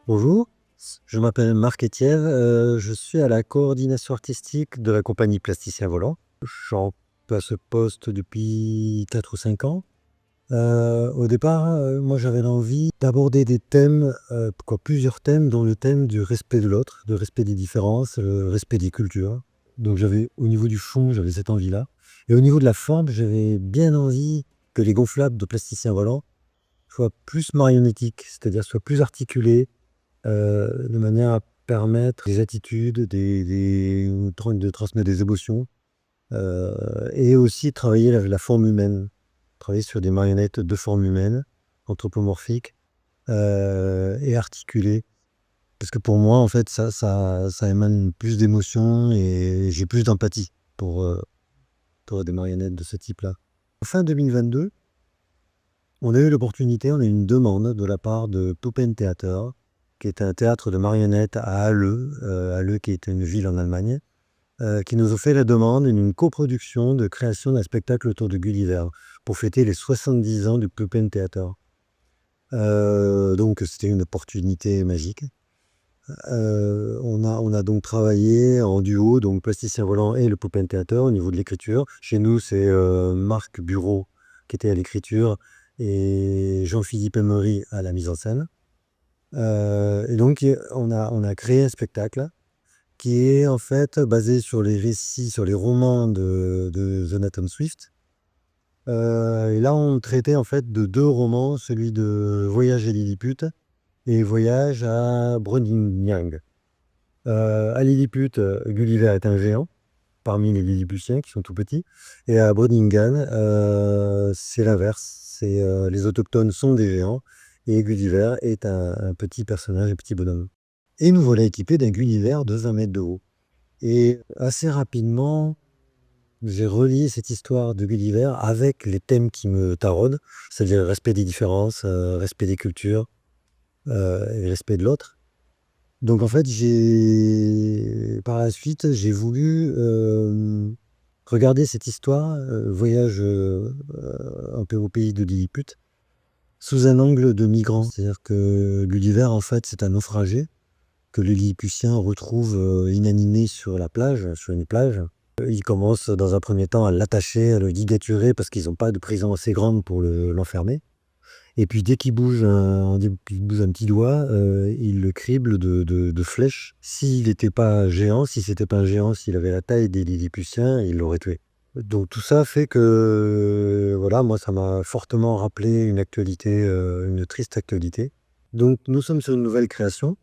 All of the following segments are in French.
Bonjour, je m'appelle Marc Etienne, je suis à la coordination artistique de la compagnie Plasticien Volant. Je suis à ce poste depuis 4 ou 5 ans. Au départ, moi j'avais l'envie d'aborder des thèmes, plusieurs thèmes, dont le thème du respect de l'autre, du respect des différences, le respect des cultures. Donc au niveau du fond, j'avais cette envie-là. Et au niveau de la forme, j'avais bien envie que les gonflables de Plasticien Volant soient plus marionnettiques, c'est-à-dire soient plus articulés, de manière à permettre des attitudes, de transmettre des émotions, et aussi travailler la forme humaine. Travailler sur des marionnettes de forme humaine, anthropomorphiques, et articulées. Parce que pour moi, en fait, ça émane plus d'émotions et j'ai plus d'empathie pour des marionnettes de ce type-là. Fin 2022, on a eu une demande de la part de Puppentheater, qui est un théâtre de marionnettes à Halle, Halle qui est une ville en Allemagne, qui nous ont fait la demande d'une coproduction de création d'un spectacle autour de Gulliver, pour fêter les 70 ans du Puppentheater. Donc c'était une opportunité magique. On a donc travaillé en duo, donc Plasticien Volant et le Puppentheater, au niveau de l'écriture. Chez nous, c'est Marc Bureau qui était à l'écriture et Jean-Philippe Emery à la mise en scène. Et donc on a créé un spectacle qui est en fait basé sur les récits, sur les romans de Jonathan Swift. Et là, on traitait en fait de 2 romans, celui de Voyage à Lilliput et Voyage à Brobdingnag. À Lilliput, Gulliver est un géant, parmi les Lilliputiens qui sont tout petits, et à Brobdingnag, c'est l'inverse, les autochtones sont des géants et Gulliver est un petit personnage, un petit bonhomme. Et nous voilà équipés d'un Gulliver de 20 mètres de haut. Et assez rapidement, j'ai relié cette histoire de Gulliver avec les thèmes qui me taraudent, c'est-à-dire le respect des différences, respect des cultures, et respect de l'autre. Donc en fait, par la suite, j'ai voulu regarder cette histoire, voyage un peu au pays de Lilliput, sous un angle de migrant. C'est-à-dire que Gulliver, en fait, c'est un naufragé que le Lilliputien retrouve inanimé sur une plage. Ils commencent dans un premier temps à l'attacher, à le ligaturer parce qu'ils n'ont pas de prison assez grande pour l'enfermer. Et puis dès qu'il bouge un petit doigt, ils le criblent de flèches. S'il n'était pas géant, si c'était pas un géant, s'il avait la taille des Lilliputiens, il l'aurait tué. Donc tout ça fait que, voilà, moi ça m'a fortement rappelé une actualité, une triste actualité. Donc nous sommes sur une nouvelle création,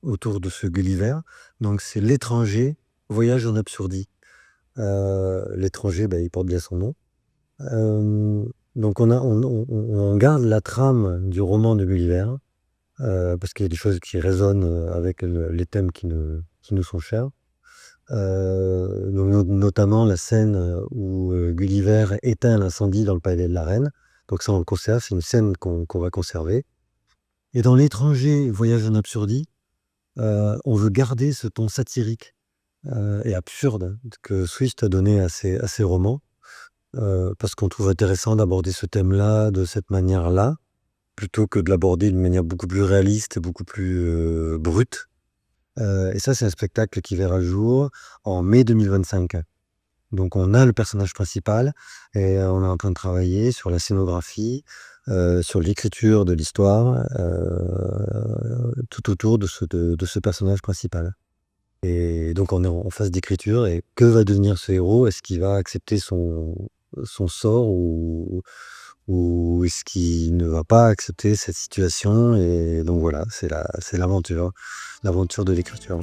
autour de ce Gulliver. Donc c'est L'étranger, voyage en absurdie. L'étranger, il porte bien son nom. Donc on garde la trame du roman de Gulliver, parce qu'il y a des choses qui résonnent avec les thèmes qui nous sont chers. Donc notamment la scène où Gulliver éteint l'incendie dans le palais de la reine. Donc ça, on le conserve, c'est une scène qu'on va conserver. Et dans L'étranger, voyage en absurdie, on veut garder ce ton satirique et absurde que Swift a donné à ses romans, parce qu'on trouve intéressant d'aborder ce thème-là de cette manière-là, plutôt que de l'aborder d'une manière beaucoup plus réaliste, beaucoup plus brute. Et ça, c'est un spectacle qui verra le jour en mai 2025. Donc on a le personnage principal et on est en train de travailler sur la scénographie, sur l'écriture de l'histoire, tout autour de ce personnage principal. Et donc on est en phase d'écriture et que va devenir ce héros? Est-ce qu'il va accepter son sort ou est-ce qu'il ne va pas accepter cette situation? Et donc voilà, c'est l'aventure de l'écriture.